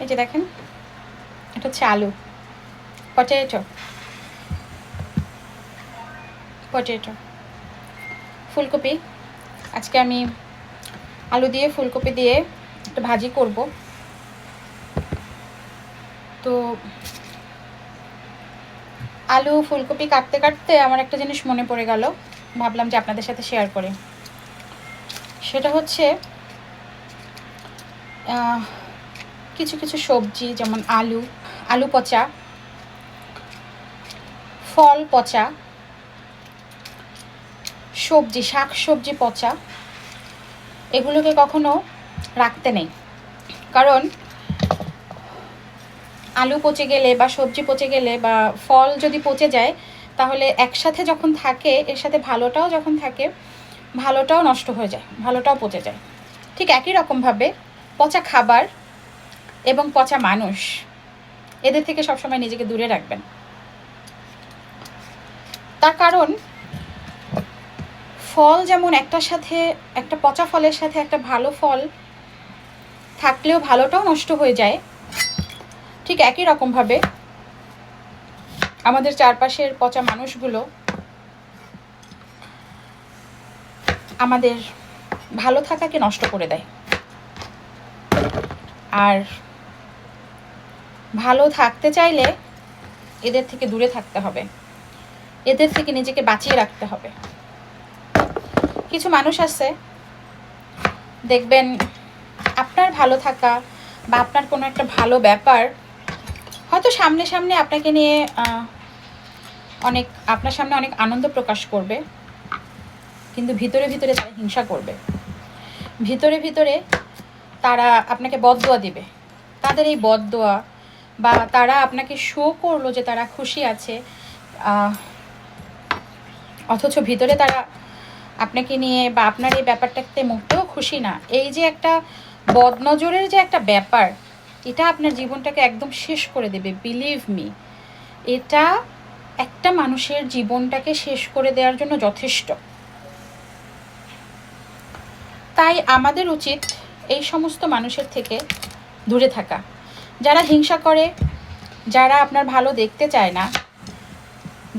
এই যে দেখেন, এটা হচ্ছে আলু, পটেটো, পটেটো, ফুলকপি। আজকে আমি আলু দিয়ে ফুলকপি দিয়ে একটা ভাজি করব। তো আলু ফুলকপি কাটতে কাটতে আমার একটা জিনিস মনে পড়ে গেল, ভাবলাম যে আপনাদের সাথে শেয়ার করি। সেটা হচ্ছে কিছু কিছু সবজি, যেমন আলু, আলু পচা, ফল পচা, সবজি, শাক সবজি পচা, এগুলোকে কখনো রাখতে নেই। কারণ আলু পচে গেলে বা সবজি পচে গেলে বা ফল যদি পচে যায়, তাহলে একসাথে যখন থাকে, এর সাথে ভালোটাও যখন থাকে, ভালোটাও নষ্ট হয়ে যায়, ভালোটাও পচে যায়। ঠিক একই রকমভাবে পচা খাবার এবং পচা মানুষ, এদের থেকে সবসময় নিজেকে দূরে রাখবেন। তার কারণ ফল যেমন একটার সাথে, একটা পচা ফলের সাথে একটা ভালো ফল থাকলেও ভালোটাও নষ্ট হয়ে যায়, ঠিক একই রকমভাবে আমাদের চারপাশের পচা মানুষগুলো আমাদের ভালো থাকাকে নষ্ট করে দেয়। আর ভালো থাকতে চাইলে এদের থেকে দূরে থাকতে হবে, এদের থেকে নিজেকে বাঁচিয়ে রাখতে হবে। কিছু মানুষ আছে, দেখবেন আপনার ভালো থাকা বা আপনার কোনো একটা ভালো ব্যাপার হয়তো সামনে সামনে আপনাকে নিয়ে অনেক, আপনার সামনে অনেক আনন্দ প্রকাশ করবে, কিন্তু ভিতরে ভিতরে তারা হিংসা করবে, ভিতরে ভিতরে তারা আপনাকে বদদোয়া দিবে। তাদের এই বদদোয়া বা তারা আপনাকে শো করলো যে তারা খুশি আছে, অথচ ভিতরে তারা আপনাকে নিয়ে বা আপনার এই ব্যাপারটাতে মোটেও খুশি না। এই যে একটা বদনজরের যে একটা ব্যাপার, এটা আপনার জীবনটাকে একদম শেষ করে দেবে। বিলিভ মি, এটা একটা মানুষের জীবনটাকে শেষ করে দেওয়ার জন্য যথেষ্ট। তাই আমাদের উচিত এই সমস্ত মানুষের থেকে দূরে থাকা। যারা হিংসা করে, যারা আপনার ভালো দেখতে চায় না,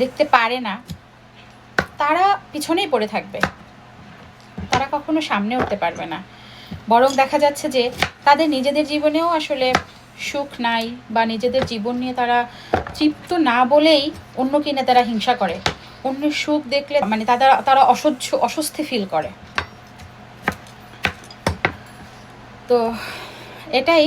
দেখতে পারে না, তারা পিছনেই পড়ে থাকবে, তারা কখনো সামনে উঠতে পারবে না। বরং দেখা যাচ্ছে যে তাদের নিজেদের জীবনেও আসলে সুখ নাই, বা নিজেদের জীবন নিয়ে তারা তৃপ্ত না বলেই অন্য কিনে তারা হিংসা করে। অন্যের সুখ দেখলে মানে তারা অস্বস্তি ফিল করে। তো এটাই